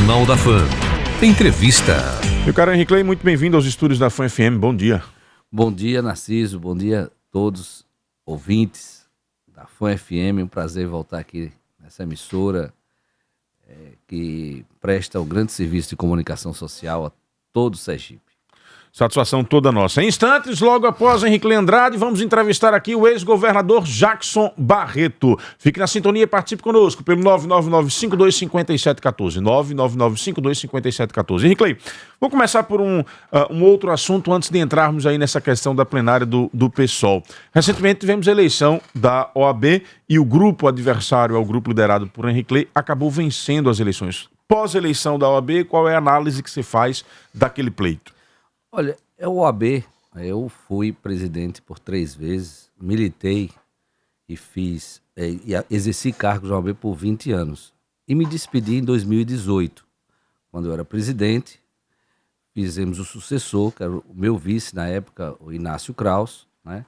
Jornal da Fã. Entrevista. Meu caro Henrique Clay, muito bem-vindo aos estúdios da Fã FM. Bom dia. Bom dia, Narciso. Bom dia a todos ouvintes da Fã FM. Um prazer voltar aqui nessa emissora que presta um grande serviço de comunicação social a todo o Sergipe. Satisfação toda nossa. Em instantes, logo após Henrique Clay Andrade, vamos entrevistar aqui o ex-governador Jackson Barreto. Fique na sintonia e participe conosco pelo 999-525714. 999-525714. Henrique Clay, vou começar por um outro assunto antes de entrarmos aí nessa questão da plenária do PSOL. Recentemente tivemos a eleição da OAB e o grupo adversário ao grupo liderado por Henrique Clay acabou vencendo as eleições. Pós-eleição da OAB, qual é a análise que você faz daquele pleito? Olha, é o OAB. Eu fui presidente por 3 vezes, militei e exerci cargos na OAB por 20 anos. E me despedi em 2018, quando eu era presidente. Fizemos o sucessor, que era o meu vice na época, o Inácio Kraus, né?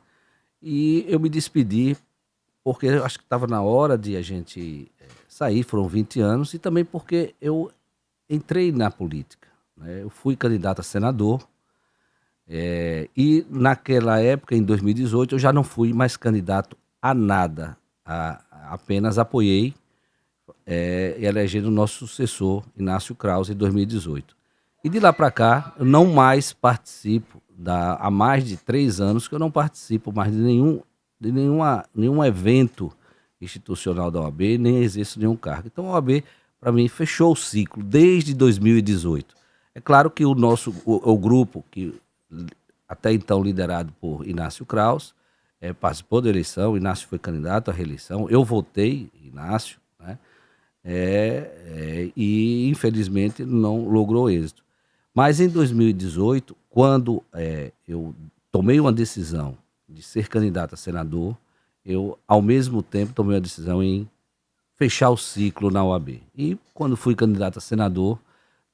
E eu me despedi porque eu acho que estava na hora de a gente sair, foram 20 anos, e também porque eu entrei na política, né? Eu fui candidato a senador, e naquela época, em 2018, eu já não fui mais candidato a nada, apenas apoiei e elegendo o nosso sucessor, Inácio Kraus, em 2018. E de lá para cá, eu não mais participo, há mais de 3 anos que eu não participo mais de nenhum evento institucional da OAB, nem exerço nenhum cargo. Então a OAB, para mim, fechou o ciclo desde 2018. É claro que o grupo, que até então liderado por Inácio Kraus, participou da eleição. Inácio foi candidato à reeleição, eu votei Inácio, né? E infelizmente não logrou êxito. Mas em 2018, quando eu tomei uma decisão de ser candidato a senador, eu ao mesmo tempo tomei a decisão em fechar o ciclo na OAB. E quando fui candidato a senador,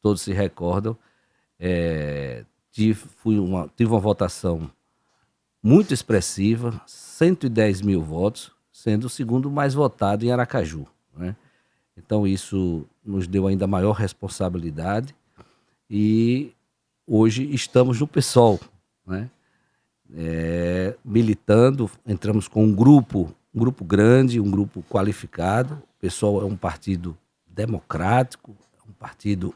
todos se recordam, tive uma votação muito expressiva, 110 mil votos, sendo o segundo mais votado em Aracaju, né? Então isso nos deu ainda maior responsabilidade e hoje estamos no PSOL, né? Militando, entramos com um grupo grande, um grupo qualificado. O PSOL é um partido democrático, é um partido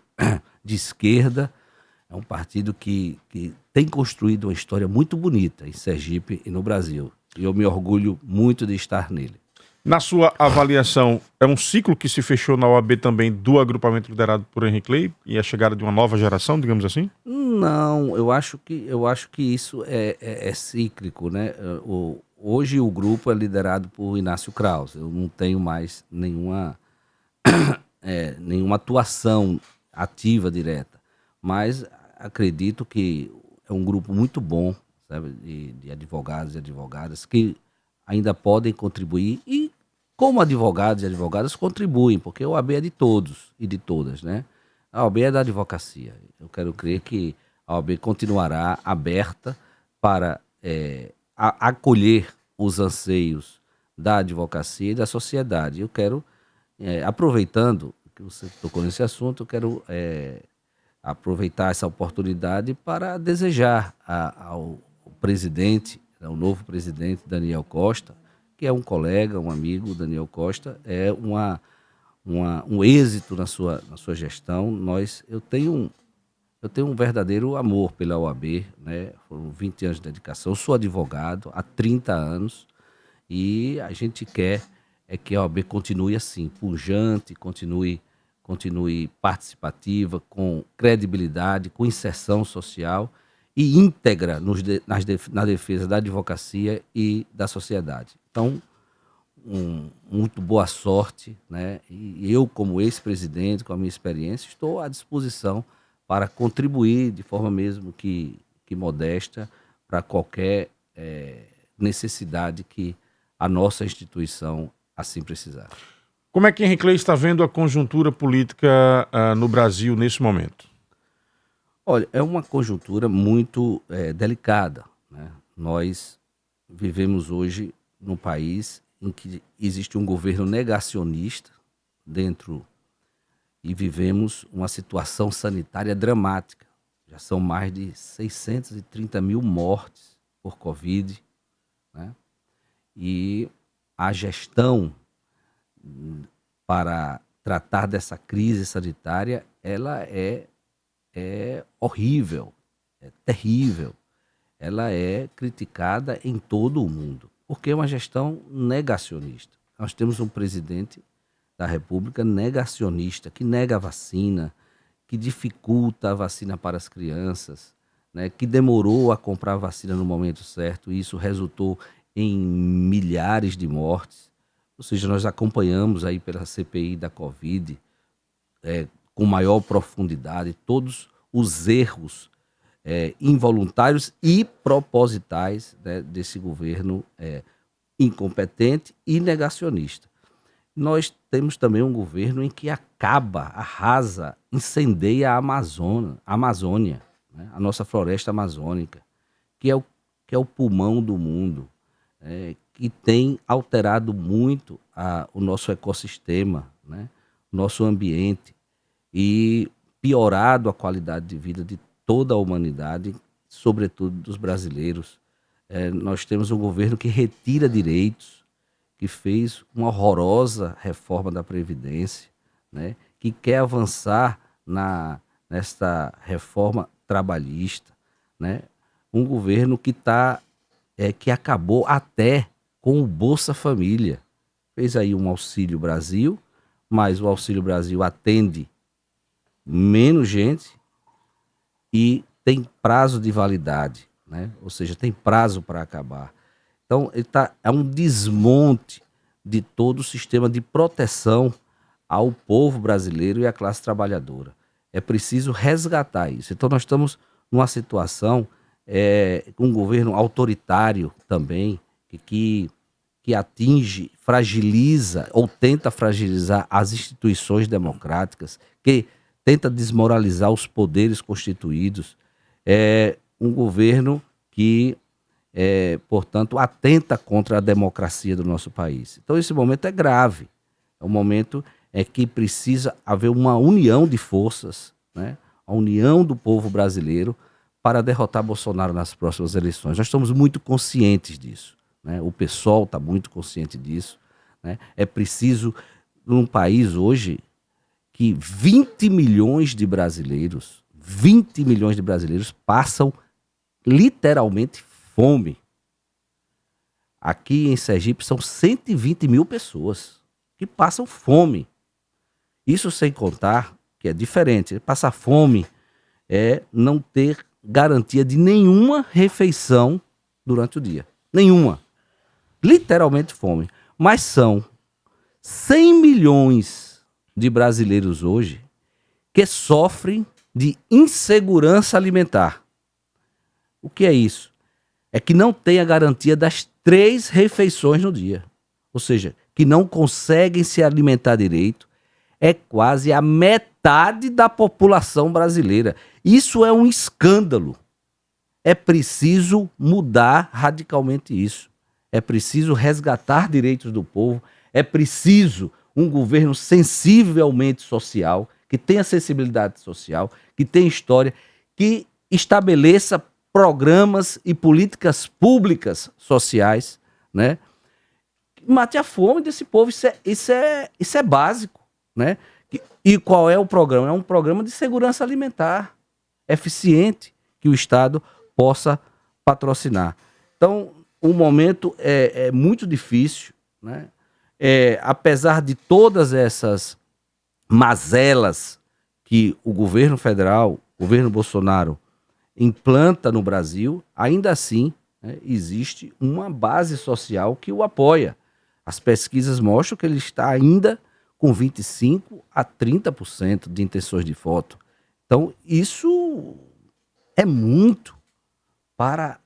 de esquerda, é um partido que tem construído uma história muito bonita em Sergipe e no Brasil. E eu me orgulho muito de estar nele. Na sua avaliação, é um ciclo que se fechou na OAB também do agrupamento liderado por Henrique Clay e a chegada de uma nova geração, digamos assim? Não, eu acho que isso é cíclico, né? Hoje o grupo é liderado por Inácio Kraus. Eu não tenho mais nenhuma atuação ativa direta, mas acredito que é um grupo muito bom, sabe, de advogados e advogadas que ainda podem contribuir e, como advogados e advogadas, contribuem, porque a OAB é de todos e de todas, né? A OAB é da advocacia. Eu quero crer que a OAB continuará aberta para acolher os anseios da advocacia e da sociedade. Eu quero, aproveitando que você tocou nesse assunto, eu quero aproveitar essa oportunidade para desejar ao presidente, ao novo presidente Daniel Costa, que é um colega, um amigo. Daniel Costa é um êxito na sua gestão. Eu tenho um verdadeiro amor pela OAB, né? Foram 20 anos de dedicação. Eu sou advogado há 30 anos e a gente quer que a OAB continue assim, pujante, continue participativa, com credibilidade, com inserção social e íntegra na defesa da advocacia e da sociedade. Então, muito boa sorte, né? E eu, como ex-presidente, com a minha experiência, estou à disposição para contribuir de forma mesmo que modesta para qualquer necessidade que a nossa instituição assim precisar. Como é que Henrique Clay está vendo a conjuntura política no Brasil nesse momento? Olha, é uma conjuntura muito delicada, né? Nós vivemos hoje num país em que existe um governo negacionista dentro e vivemos uma situação sanitária dramática. Já são mais de 630 mil mortes por Covid, né? E a gestão para tratar dessa crise sanitária, ela é horrível, é terrível. Ela é criticada em todo o mundo, porque é uma gestão negacionista. Nós temos um presidente da República negacionista, que nega a vacina, que dificulta a vacina para as crianças, né, que demorou a comprar a vacina no momento certo, e isso resultou em milhares de mortes. Ou seja, nós acompanhamos aí pela CPI da Covid, com maior profundidade, todos os erros involuntários e propositais, né, desse governo incompetente e negacionista. Nós temos também um governo em que arrasa, incendeia a Amazônia, né, a nossa floresta amazônica, que é o pulmão do mundo, que tem alterado muito o nosso ecossistema, né, o nosso ambiente, e piorado a qualidade de vida de toda a humanidade, sobretudo dos brasileiros. Nós temos um governo que retira direitos, que fez uma horrorosa reforma da Previdência, né, que quer avançar nesta reforma trabalhista, né, um governo que acabou até com o Bolsa Família. Fez aí um Auxílio Brasil, mas o Auxílio Brasil atende menos gente e tem prazo de validade, né? Ou seja, tem prazo para acabar. Então, é um desmonte de todo o sistema de proteção ao povo brasileiro e à classe trabalhadora. É preciso resgatar isso. Então, nós estamos numa situação, um governo autoritário também, que atinge, fragiliza ou tenta fragilizar as instituições democráticas, que tenta desmoralizar os poderes constituídos. É um governo que, portanto, atenta contra a democracia do nosso país. Então, esse momento é grave. É um momento que precisa haver uma união de forças, né? A união do povo brasileiro para derrotar Bolsonaro nas próximas eleições. Nós estamos muito conscientes disso, né? O PSOL está muito consciente disso, né? É preciso, num país hoje, que 20 milhões de brasileiros passam literalmente fome. Aqui em Sergipe são 120 mil pessoas que passam fome. Isso sem contar que é diferente. Passar fome é não ter garantia de nenhuma refeição durante o dia. Nenhuma. Literalmente fome. Mas são 100 milhões de brasileiros hoje que sofrem de insegurança alimentar. O que é isso? É que não tem a garantia das 3 refeições no dia. Ou seja, que não conseguem se alimentar direito. É quase a metade da população brasileira. Isso é um escândalo. É preciso mudar radicalmente isso. É preciso resgatar direitos do povo. É preciso um governo sensivelmente social, que tenha sensibilidade social, que tenha história, que estabeleça programas e políticas públicas sociais, né? Mate a fome desse povo, isso é básico, né? E qual é o programa? É um programa de segurança alimentar eficiente que o Estado possa patrocinar. Então, o momento é muito difícil, né? Apesar de todas essas mazelas que o governo federal, o governo Bolsonaro, implanta no Brasil, ainda assim, né, existe uma base social que o apoia. As pesquisas mostram que ele está ainda com 25% a 30% de intenções de voto. Então, isso é muito para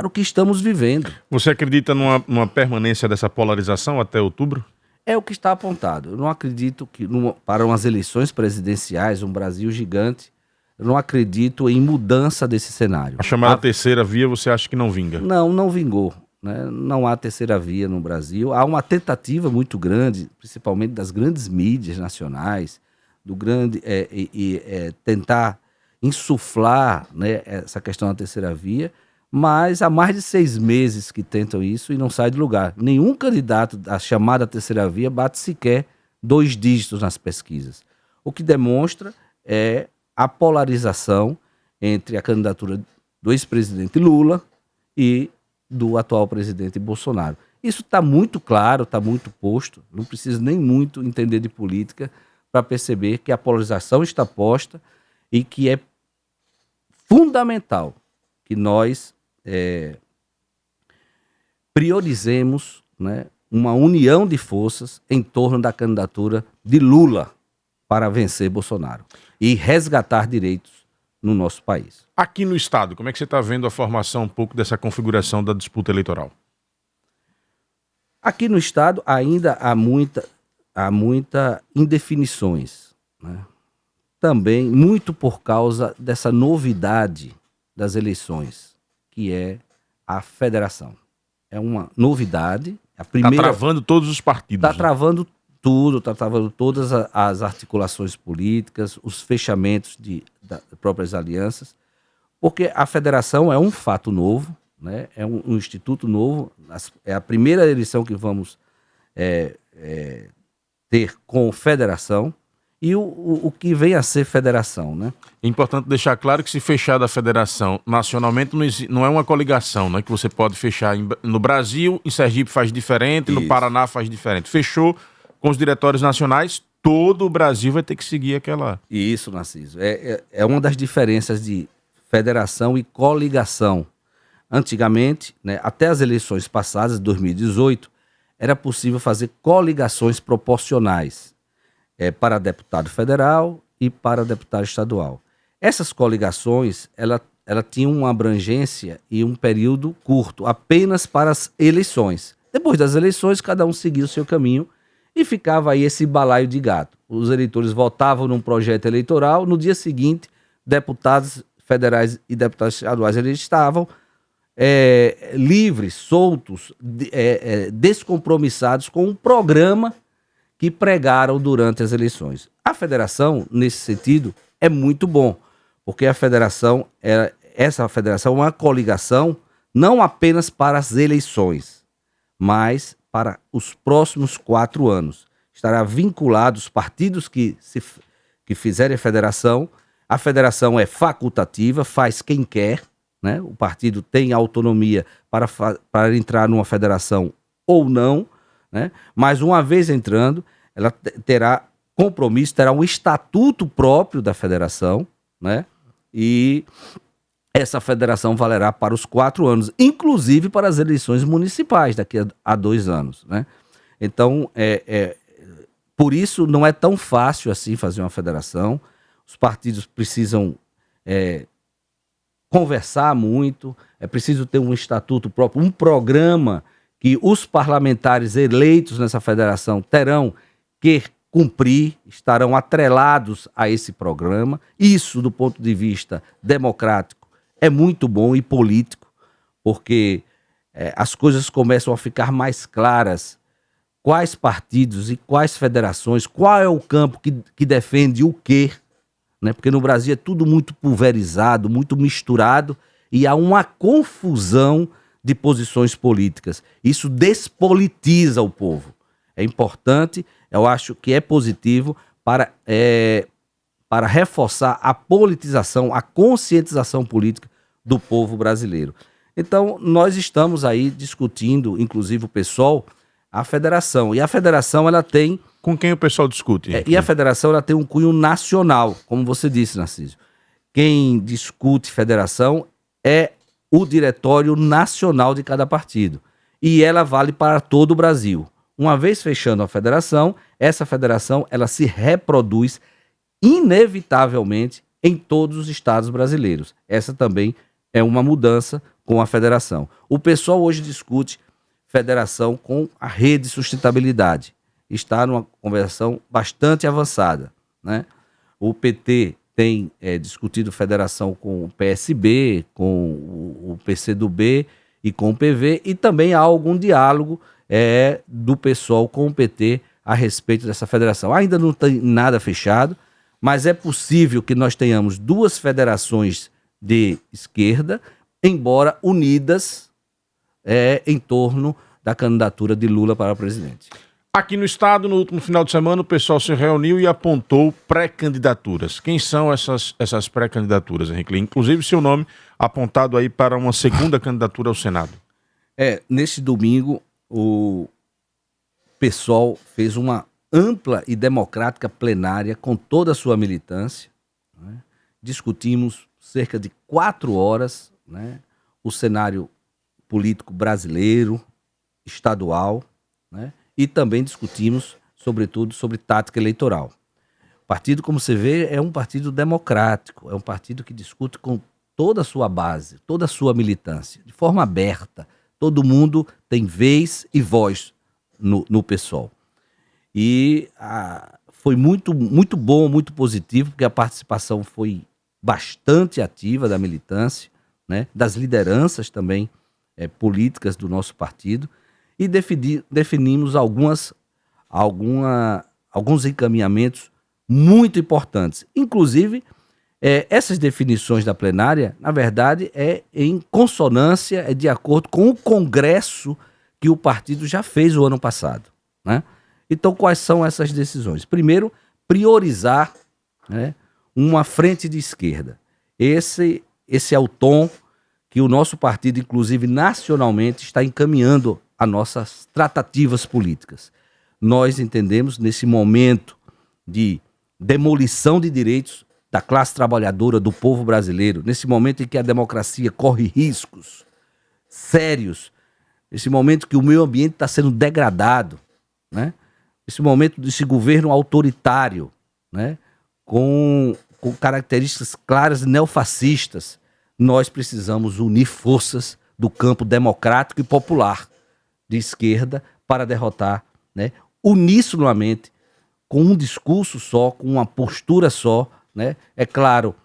o que estamos vivendo. Você acredita numa permanência dessa polarização até outubro? É o que está apontado. Eu não acredito que para umas eleições presidenciais, um Brasil gigante, eu não acredito em mudança desse cenário. A chamada terceira via você acha que não vinga? Não vingou, né? Não há terceira via no Brasil. Há uma tentativa muito grande, principalmente das grandes mídias nacionais, tentar insuflar, né, essa questão da terceira via, mas há mais de 6 meses que tentam isso e não sai do lugar. Nenhum candidato da chamada terceira via bate sequer 2 dígitos nas pesquisas. O que demonstra é a polarização entre a candidatura do ex-presidente Lula e do atual presidente Bolsonaro. Isso está muito claro, está muito posto, não precisa nem muito entender de política para perceber que a polarização está posta e que é fundamental que nós priorizemos, né, uma união de forças em torno da candidatura de Lula para vencer Bolsonaro e resgatar direitos no nosso país. Aqui no estado, como é que você está vendo a formação um pouco dessa configuração da disputa eleitoral? Aqui no estado ainda há muita indefinições, né? Também muito por causa dessa novidade das eleições, que é a federação. É uma novidade. A primeira... Está travando todos os partidos. Está travando tudo, está travando todas as articulações políticas, os fechamentos das próprias alianças, porque a federação é um fato novo, né? É um instituto novo, é a primeira eleição que vamos ter com federação. E o que vem a ser federação, né? É importante deixar claro que se fechar da federação nacionalmente não é uma coligação, né? Que você pode fechar no Brasil, em Sergipe faz diferente, no Paraná faz diferente. Fechou com os diretórios nacionais, todo o Brasil vai ter que seguir aquela... Isso, Narciso. É uma das diferenças de federação e coligação. Antigamente, né, até as eleições passadas, de 2018, era possível fazer coligações proporcionais. Para deputado federal e para deputado estadual. Essas coligações, ela tinha uma abrangência e um período curto, apenas para as eleições. Depois das eleições, cada um seguia o seu caminho e ficava aí esse balaio de gato. Os eleitores votavam num projeto eleitoral, no dia seguinte, deputados federais e deputados estaduais, eles estavam livres, soltos, descompromissados com um programa que pregaram durante as eleições. A federação, nesse sentido, é muito bom, porque essa federação é uma coligação não apenas para as eleições, mas para os próximos 4 anos. Estará vinculado os partidos que fizerem a federação é facultativa, faz quem quer, né? O partido tem autonomia para entrar numa federação ou não, né? Mas uma vez entrando, ela terá compromisso, terá um estatuto próprio da federação, né? E essa federação valerá para os 4 anos, inclusive para as eleições municipais daqui a 2 anos, né? Então, por isso não é tão fácil assim fazer uma federação. Os partidos precisam conversar muito, é preciso ter um estatuto próprio, um programa que os parlamentares eleitos nessa federação terão que cumprir, estarão atrelados a esse programa. Isso, do ponto de vista democrático, é muito bom e político, porque as coisas começam a ficar mais claras. Quais partidos e quais federações, qual é o campo que defende o quê, né? Porque no Brasil é tudo muito pulverizado, muito misturado, e há uma confusão de posições políticas. Isso despolitiza o povo. É importante, eu acho que é positivo para reforçar a politização, a conscientização política do povo brasileiro. Então, nós estamos aí discutindo, inclusive o PSOL, a federação. E a federação, ela tem... Com quem o pessoal discute? E a federação, ela tem um cunho nacional, como você disse, Narciso. Quem discute federação é o diretório nacional de cada partido. E ela vale para todo o Brasil. Uma vez fechando a federação, essa federação ela se reproduz inevitavelmente em todos os estados brasileiros. Essa também é uma mudança com a federação. O pessoal hoje discute federação com a Rede de Sustentabilidade. Está numa conversação bastante avançada, né? O PT tem discutido federação com o PSB, com o PCdoB e com o PV, e também há algum diálogo do PSOL com o PT a respeito dessa federação. Ainda não tem nada fechado, mas é possível que nós tenhamos duas federações de esquerda, embora unidas em torno da candidatura de Lula para presidente. Aqui no estado, no último final de semana, o pessoal se reuniu e apontou pré-candidaturas. Quem são essas pré-candidaturas, Henrique? Inclusive seu nome apontado aí para uma segunda candidatura ao Senado. Neste domingo, o PSOL fez uma ampla e democrática plenária com toda a sua militância, né? Discutimos cerca de 4 horas, né, o cenário político brasileiro, estadual, né, e também discutimos, sobretudo, sobre tática eleitoral. O partido, como você vê, é um partido democrático, é um partido que discute com toda a sua base, toda a sua militância, de forma aberta. Todo mundo tem vez e voz no PSOL. E foi muito, muito bom, muito positivo, porque a participação foi bastante ativa da militância, né, das lideranças também políticas do nosso partido, e definimos alguns encaminhamentos muito importantes. Inclusive, essas definições da plenária, na verdade, em consonância, de acordo com o congresso que o partido já fez o ano passado, né? Então, quais são essas decisões? Primeiro, priorizar, né, uma frente de esquerda. Esse é o tom que o nosso partido, inclusive nacionalmente, está encaminhando a nossas tratativas políticas. Nós entendemos, nesse momento de demolição de direitos da classe trabalhadora, do povo brasileiro, nesse momento em que a democracia corre riscos sérios, nesse momento que o meio ambiente está sendo degradado, né? Esse momento desse governo autoritário, né, com características claras neofascistas, nós precisamos unir forças do campo democrático e popular de esquerda para derrotar, né, unissonamente, com um discurso só, com uma postura só, né, é claro,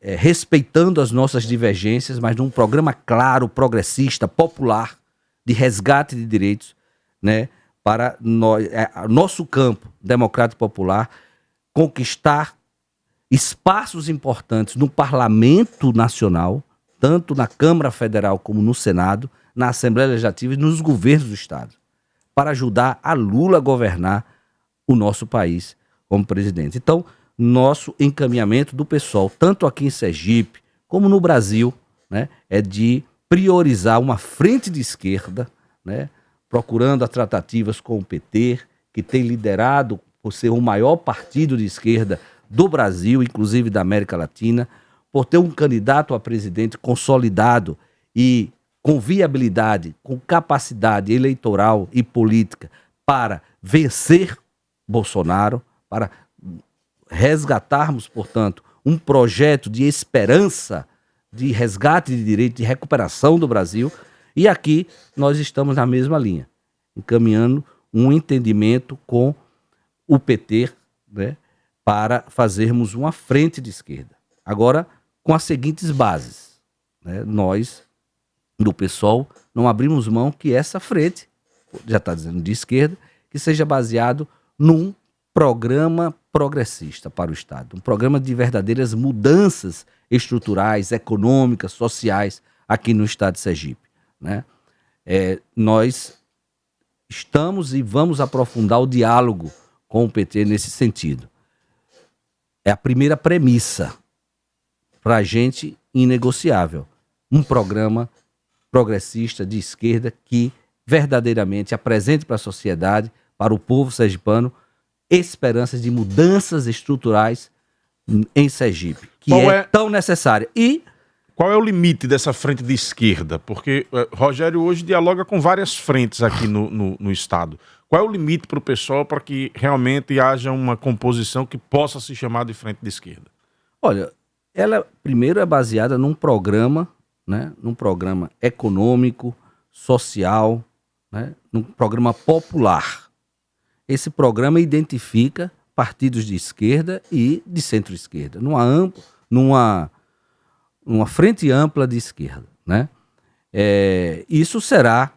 respeitando as nossas divergências, mas num programa claro, progressista, popular, de resgate de direitos, né, para nosso campo democrático e popular conquistar espaços importantes no Parlamento Nacional, tanto na Câmara Federal como no Senado, na Assembleia Legislativa e nos governos do Estado, para ajudar a Lula a governar o nosso país como presidente. Então, nosso encaminhamento do PSOL, tanto aqui em Sergipe como no Brasil, né, é de priorizar uma frente de esquerda, né, procurando as tratativas com o PT, que tem liderado por ser o maior partido de esquerda do Brasil, inclusive da América Latina, por ter um candidato a presidente consolidado e com viabilidade, com capacidade eleitoral e política para vencer Bolsonaro, para resgatarmos, portanto, um projeto de esperança, de resgate de direito, de recuperação do Brasil. E aqui nós estamos na mesma linha, encaminhando um entendimento com o PT, né, para fazermos uma frente de esquerda. Agora, com as seguintes bases, né, nós, do PSOL, não abrimos mão que essa frente, já está dizendo de esquerda, que seja baseado num programa progressista para o Estado, um programa de verdadeiras mudanças estruturais, econômicas, sociais aqui no Estado de Sergipe, né? Nós estamos e vamos aprofundar o diálogo com o PT nesse sentido. É a primeira premissa para a gente inegociável. Um programa progressista de esquerda que verdadeiramente apresente para a sociedade, para o povo sergipano, esperanças de mudanças estruturais em Sergipe, que é tão necessária. E qual é o limite dessa frente de esquerda? Porque Rogério hoje dialoga com várias frentes aqui no Estado. Qual é o limite para o pessoal para que realmente haja uma composição que possa se chamar de frente de esquerda? Olha, ela primeiro é baseada num programa, né, num programa econômico, social, né, num programa popular. Esse programa identifica partidos de esquerda e de centro-esquerda, numa frente ampla de esquerda, né? Isso será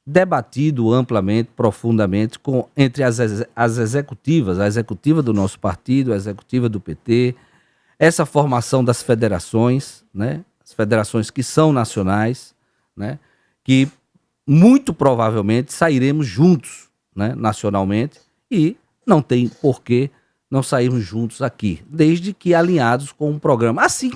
debatido amplamente, profundamente, entre as executivas, a executiva do nosso partido, a executiva do PT, essa formação das federações, né, as federações que são nacionais, né, que muito provavelmente sairemos juntos, né, nacionalmente, e não tem porquê não sairmos juntos aqui, desde que alinhados com um programa. Assim,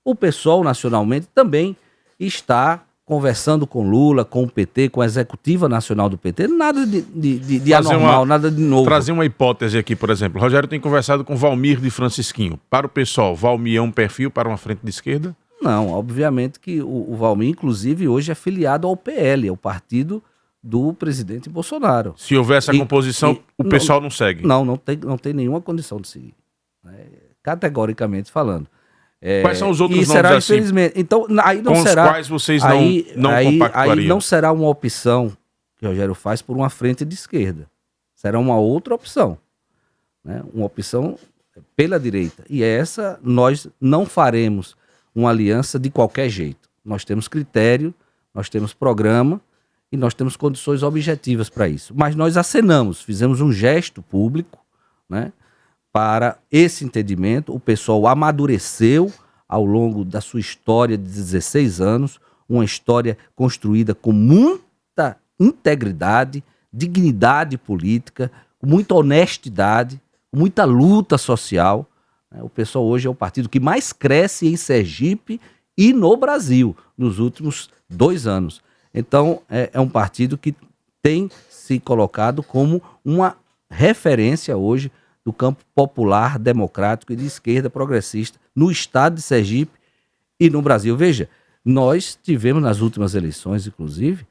o PSOL nacionalmente também está conversando com Lula, com o PT, com a executiva nacional do PT, nada de anormal, nada de novo. Trazer uma hipótese aqui, por exemplo. Rogério tem conversado com Valmir de Francisquinho. Para o PSOL, Valmir é um perfil para uma frente de esquerda? Não, obviamente que o Valmir, inclusive, hoje é filiado ao PL, ao partido do presidente Bolsonaro. Se houver essa composição, o pessoal não segue? Não tem nenhuma condição de seguir, categoricamente falando. Quais são os outros nomes será, assim? Infelizmente. Então, aí não com será, os quais vocês não compactuariam? Aí não será uma opção que o Rogério faz por uma frente de esquerda. Será uma outra opção. Né? Uma opção pela direita. E essa nós não faremos uma aliança de qualquer jeito. Nós temos critério, nós temos programa e nós temos condições objetivas para isso. Mas nós acenamos, fizemos um gesto público, né, para esse entendimento. O pessoal amadureceu ao longo da sua história de 16 anos, uma história construída com muita integridade, dignidade política, com muita honestidade, com muita luta social. O PSOL hoje é o partido que mais cresce em Sergipe e no Brasil nos últimos 2 anos. Então, é um partido que tem se colocado como uma referência hoje do campo popular, democrático e de esquerda progressista no estado de Sergipe e no Brasil. Veja, nós tivemos nas últimas eleições, inclusive,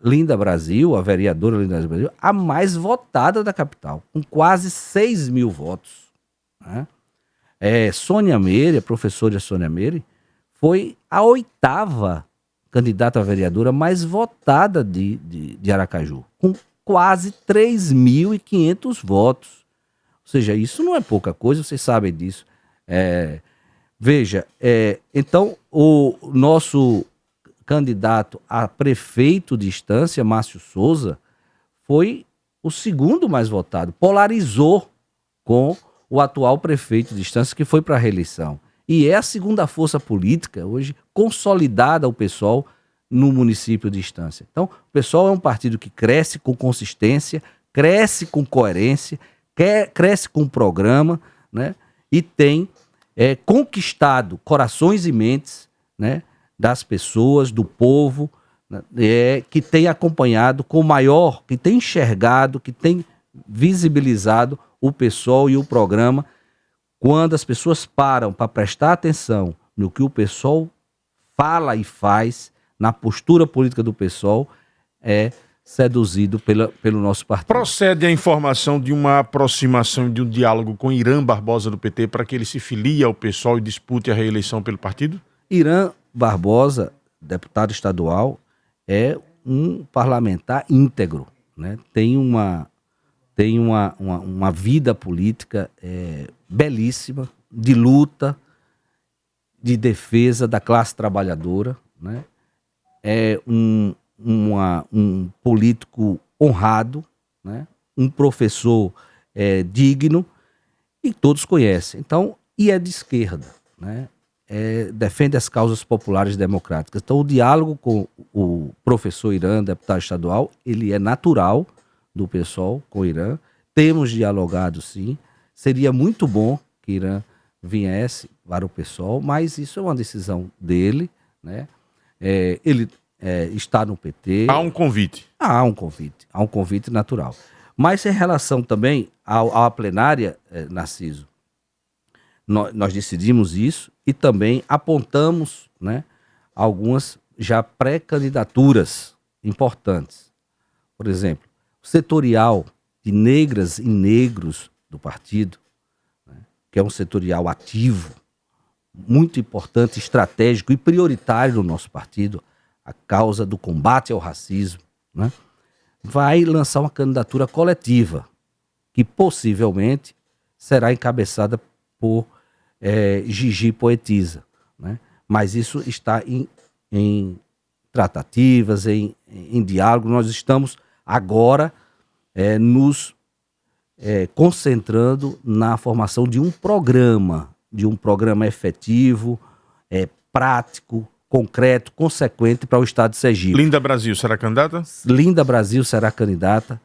Linda Brasil, a vereadora Linda Brasil, a mais votada da capital, com quase 6 mil votos. Né? Sônia Meire, a professora Sônia Meire, foi a 8ª candidata a vereadora mais votada de Aracaju, com quase 3.500 votos. Ou seja, isso não é pouca coisa, vocês sabem disso. Veja, então o nosso candidato a prefeito de Estância, Márcio Souza, foi o 2º mais votado, polarizou com o atual prefeito de Estância, que foi para a reeleição. E é a 2ª força política, hoje, consolidada o PSOL no município de Estância. Então, o PSOL é um partido que cresce com consistência, cresce com coerência, cresce com programa, né? E tem conquistado corações e mentes, né, das pessoas, do povo, né, que tem acompanhado com maior, que tem enxergado, que tem visibilizado o PSOL e o programa. Quando as pessoas param para prestar atenção no que o PSOL fala e faz, na postura política do PSOL, é seduzido pelo nosso partido. Procede a informação de uma aproximação, de um diálogo com Irã Barbosa do PT para que ele se filie ao PSOL e dispute a reeleição pelo partido? Irã Barbosa, deputado estadual, é um parlamentar íntegro, né? Tem uma vida política belíssima, de luta, de defesa da classe trabalhadora, né? É um político honrado, né? Um professor digno, e todos conhecem. Então, e é de esquerda, né? Defende as causas populares democráticas. Então, o diálogo com o professor Irã, deputado estadual, ele é natural do PSOL com o Irã. Temos dialogado, sim. Seria muito bom que Irã viesse para o PSOL, mas isso é uma decisão dele, né? Ele está no PT. Há um convite. Há um convite natural. Mas em relação também à plenária, Narciso, nós decidimos isso e também apontamos, né, algumas já pré-candidaturas importantes. Por exemplo, o setorial de negras e negros do partido, né, que é um setorial ativo, muito importante, estratégico e prioritário no nosso partido, a causa do combate ao racismo, né, vai lançar uma candidatura coletiva, que possivelmente será encabeçada por Gigi Poetisa, né? Mas isso está em tratativas, em diálogo. Nós estamos agora nos concentrando na formação de um programa efetivo, prático, concreto, consequente para o estado de Sergipe. Linda Brasil será candidata? Linda Brasil será candidata.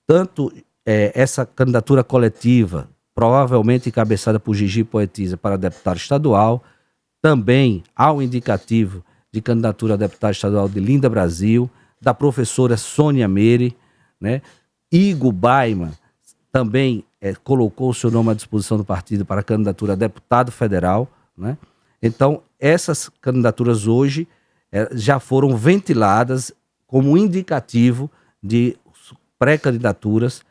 Tanto essa candidatura coletiva, provavelmente encabeçada por Gigi Poetisa para deputado estadual, também há um indicativo de candidatura a deputado estadual de Linda Brasil, da professora Sônia Meire, né? Igor Baiman também colocou o seu nome à disposição do partido para a candidatura a deputado federal, né? Então, essas candidaturas hoje já foram ventiladas como indicativo de pré-candidaturas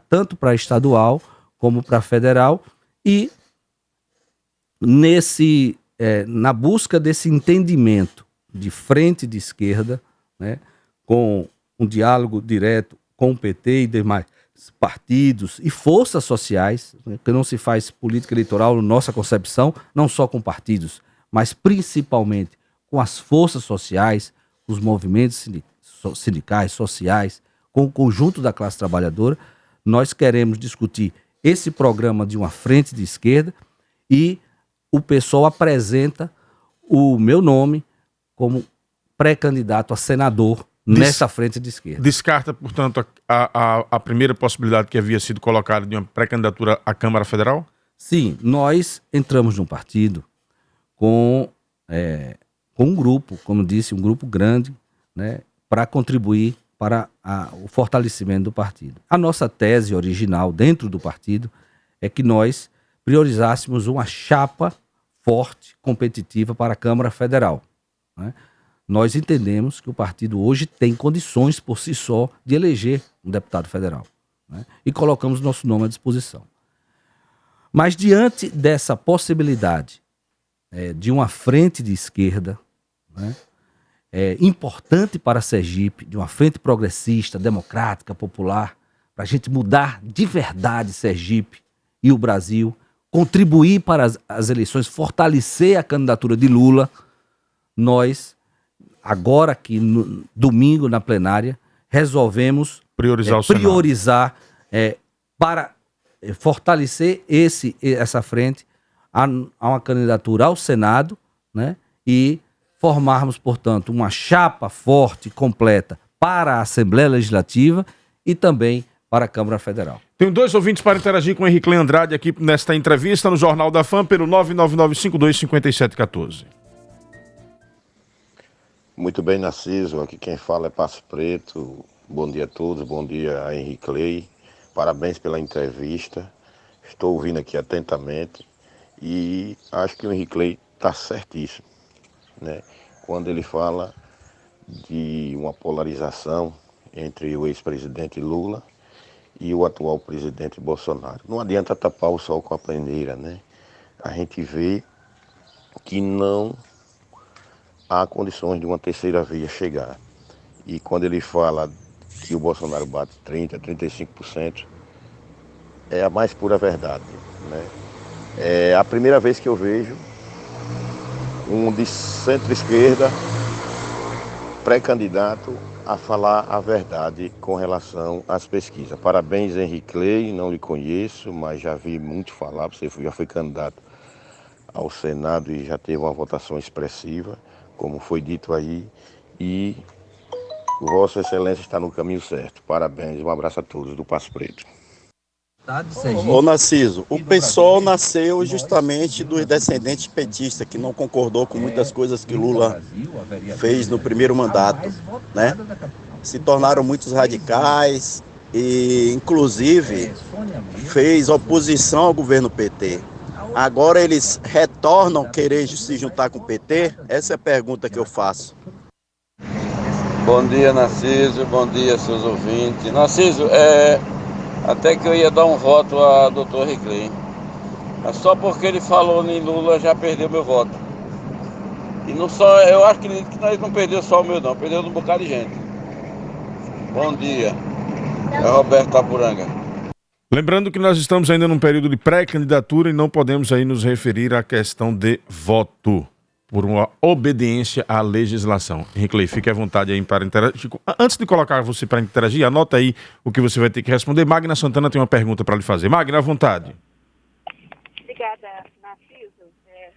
tanto para estadual como para federal, e na busca desse entendimento de frente de esquerda, né, com um diálogo direto com o PT e demais partidos e forças sociais, né, que não se faz política eleitoral, na nossa concepção, não só com partidos, mas principalmente com as forças sociais, os movimentos sindicais, sociais, com o conjunto da classe trabalhadora. Nós queremos discutir esse programa de uma frente de esquerda e o PSOL apresenta o meu nome como pré-candidato a senador nessa frente de esquerda. Descarta, portanto, a primeira possibilidade que havia sido colocada de uma pré-candidatura à Câmara Federal? Sim, nós entramos num partido com um grupo, como disse, um grupo grande, né, para contribuir para o fortalecimento do partido. A nossa tese original dentro do partido é que nós priorizássemos uma chapa forte, competitiva para a Câmara Federal, né? Nós entendemos que o partido hoje tem condições por si só de eleger um deputado federal, né? E colocamos nosso nome à disposição. Mas diante dessa possibilidade de uma frente de esquerda, né, importante para Sergipe, de uma frente progressista, democrática, popular, para a gente mudar de verdade Sergipe e o Brasil, contribuir para as eleições, fortalecer a candidatura de Lula, nós, agora aqui no domingo na plenária, resolvemos priorizar para fortalecer essa frente a uma candidatura ao Senado, né, e formarmos, portanto, uma chapa forte, completa para a Assembleia Legislativa e também para a Câmara Federal. Tenho 2 ouvintes para interagir com o Henrique Andrade aqui nesta entrevista no Jornal da Fã pelo 999525714. Muito bem, Narciso. Aqui quem fala é Passo Preto. Bom dia a todos, bom dia a Henrique Clay. Parabéns pela entrevista. Estou ouvindo aqui atentamente e acho que o Henrique Clay está certíssimo, né? Quando ele fala de uma polarização entre o ex-presidente Lula e o atual presidente Bolsonaro. Não adianta tapar o sol com a peneira, né? A gente vê que não há condições de uma terceira via chegar. E quando ele fala que o Bolsonaro bate 30%, 35%, é a mais pura verdade, né? É a primeira vez que eu vejo um de centro-esquerda pré-candidato a falar a verdade com relação às pesquisas. Parabéns, Henrique Clay, não lhe conheço, mas já vi muito falar, você já foi candidato ao Senado e já teve uma votação expressiva, como foi dito aí, e Vossa Excelência está no caminho certo. Parabéns, um abraço a todos do Passo Preto. Ô Narciso, o PSOL nasceu justamente dos descendentes petistas, que não concordou com muitas coisas que Lula fez no primeiro mandato, né? Se tornaram muitos radicais e, inclusive, fez oposição ao governo PT. Agora eles retornam querer se juntar com o PT? Essa é a pergunta que eu faço. Bom dia, Narciso, bom dia, seus ouvintes. Narciso, até que eu ia dar um voto a Dr. Henrique, mas só porque ele falou em Lula já perdeu meu voto. E não só, eu acho que nós não perdeu só o meu não, perdeu um bocado de gente. Bom dia, é Roberto Tapuranga. Lembrando que nós estamos ainda num período de pré-candidatura e não podemos aí nos referir à questão de voto. por uma obediência à legislação. Henrique, fique à vontade aí para interagir. Antes de colocar você para interagir, anota aí o que você vai ter que responder. Magna Santana tem uma pergunta para lhe fazer. Magna, à vontade. Obrigada, Narciso.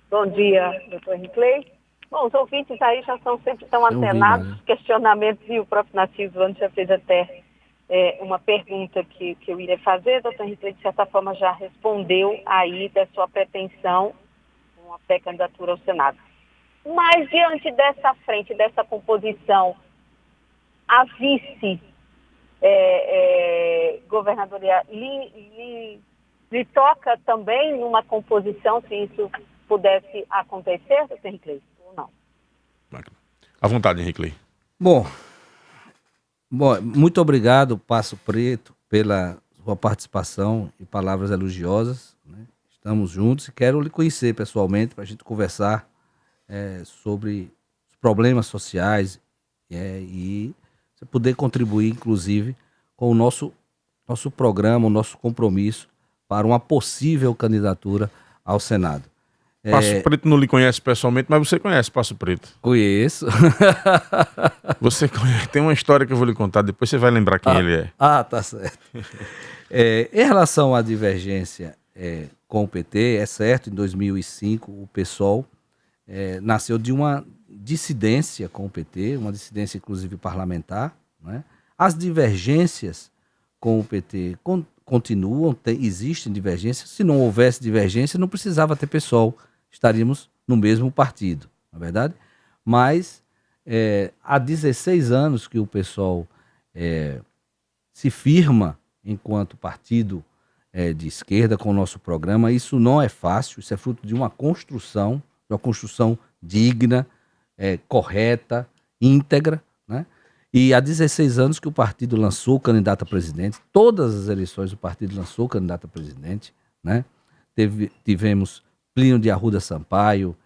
Bom dia, doutor Henrique. Bom, os ouvintes aí já sempre estão antenados nos questionamentos, e o próprio Narciso antes já fez até uma pergunta que eu iria fazer. Doutor Henrique, de certa forma, já respondeu aí da sua pretensão, uma pré-candidatura ao Senado. Mas, diante dessa frente, dessa composição, a vice governadoria lhe toca também numa composição, se isso pudesse acontecer, doutor Henrique, ou não? À vontade, Henrique. Bom, muito obrigado, Passo Preto, pela sua participação e palavras elogiosas, né? Estamos juntos e quero lhe conhecer pessoalmente para a gente conversar sobre os problemas sociais e você poder contribuir, inclusive, com o nosso programa, o nosso compromisso para uma possível candidatura ao Senado. Passo Preto não lhe conhece pessoalmente, mas você conhece Passo Preto. Conheço. Você conhece, tem uma história que eu vou lhe contar, depois você vai lembrar quem ele é. Tá certo. Em relação à divergência com o PT, é certo, em 2005 o PSOL nasceu de uma dissidência com o PT, uma dissidência inclusive parlamentar, né? As divergências com o PT continuam, existem divergências. Se não houvesse divergência, não precisava ter PSOL, estaríamos no mesmo partido, não é verdade? Mas há 16 anos que o PSOL se firma enquanto partido de esquerda com o nosso programa. Isso não é fácil, isso é fruto de uma construção digna, correta, íntegra, né? E há 16 anos que o partido lançou o candidato a presidente, todas as eleições o partido lançou o candidato a presidente, né? Tivemos Plínio de Arruda Sampaio,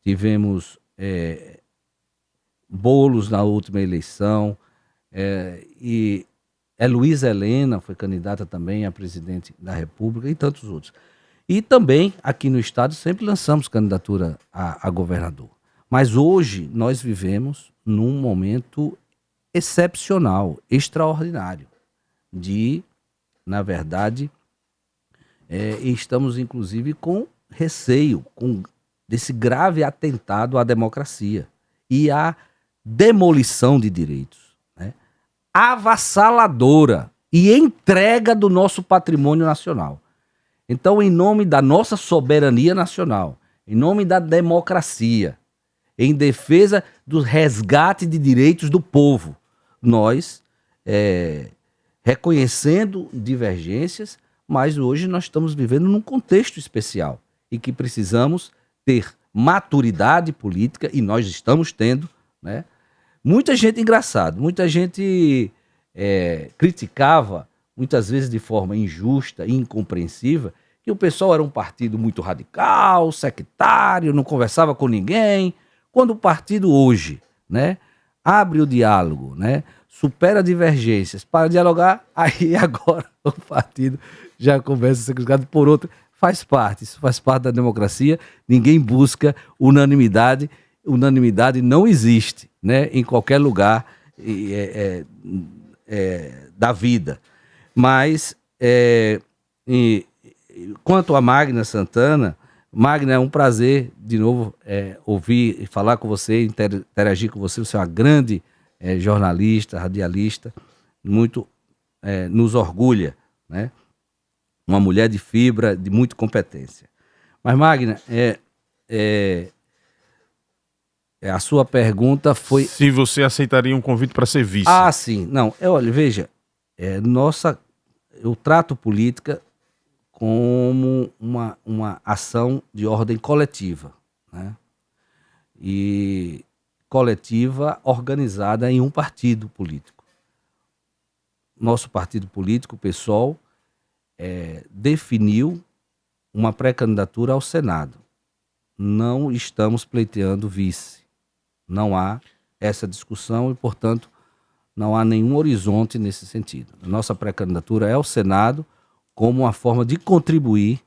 tivemos Boulos na última eleição, e Luísa Helena foi candidata também a presidente da República e tantos outros. E também aqui no estado sempre lançamos candidatura a governador. Mas hoje nós vivemos num momento excepcional, extraordinário, na verdade, estamos inclusive com receio desse grave atentado à democracia e à demolição de direitos, né? Avassaladora e entrega do nosso patrimônio nacional. Então, em nome da nossa soberania nacional, em nome da democracia, em defesa do resgate de direitos do povo, nós, reconhecendo divergências, mas hoje nós estamos vivendo num contexto especial e que precisamos ter maturidade política, e nós estamos tendo, né? Muita gente, engraçado, muita gente criticava, muitas vezes de forma injusta e incompreensível, que o PSOL era um partido muito radical, sectário, não conversava com ninguém. Quando o partido hoje, né, abre o diálogo, né, supera divergências para dialogar, aí agora o partido já começa a ser criticado por outro. Isso faz parte da democracia. Ninguém busca unanimidade. Unanimidade não existe, né, em qualquer lugar da vida. Mas, quanto a Magna Santana, Magna, é um prazer de novo ouvir e falar com você, interagir com você. Você é uma grande jornalista, radialista, muito nos orgulha, né? Uma mulher de fibra, de muita competência. Mas, Magna, a sua pergunta foi... Se você aceitaria um convite para ser vice. Ah, sim. Não, olha, veja, eu trato política como uma ação de ordem coletiva, né? E coletiva organizada em um partido político. Nosso partido político, o PSOL, definiu uma pré-candidatura ao Senado. Não estamos pleiteando vice. Não há essa discussão e, portanto, não há nenhum horizonte nesse sentido. A nossa pré-candidatura é ao Senado como uma forma de contribuir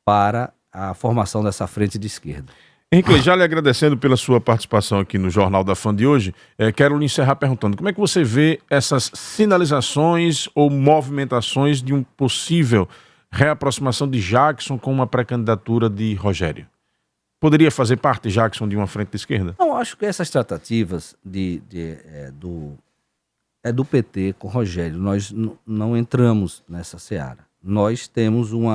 para a formação dessa frente de esquerda. Henrique, já lhe agradecendo pela sua participação aqui no Jornal da Fã de hoje, quero lhe encerrar perguntando como é que você vê essas sinalizações ou movimentações de um possível reaproximação de Jackson com uma pré-candidatura de Rogério? Poderia fazer parte, Jackson, de uma frente de esquerda? Não, acho que essas tratativas do PT com Rogério, nós não entramos nessa seara. Nós temos um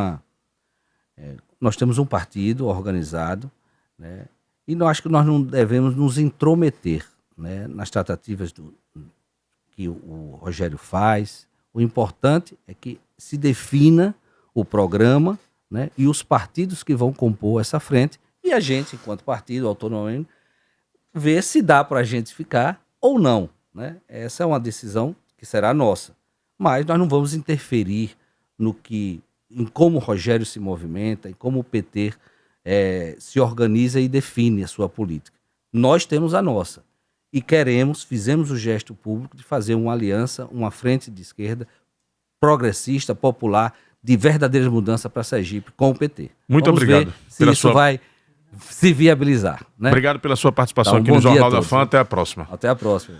partido organizado, né? E eu acho que nós não devemos nos intrometer, né, nas tratativas que o Rogério faz. O importante é que se defina o programa, né, e os partidos que vão compor essa frente, e a gente, enquanto partido autônomo, ver se dá para a gente ficar ou não, né? Essa é uma decisão que será nossa. Mas nós não vamos interferir em como o Rogério se movimenta, em como o PT se organiza e define a sua política. Nós temos a nossa. E fizemos o gesto público de fazer uma aliança, uma frente de esquerda progressista, popular, de verdadeira mudança para Sergipe com o PT. Muito Vamos obrigado. ver se isso vai se viabilizar, né? Obrigado pela sua participação Então, aqui no Jornal da Fã. Até a próxima. Até a próxima.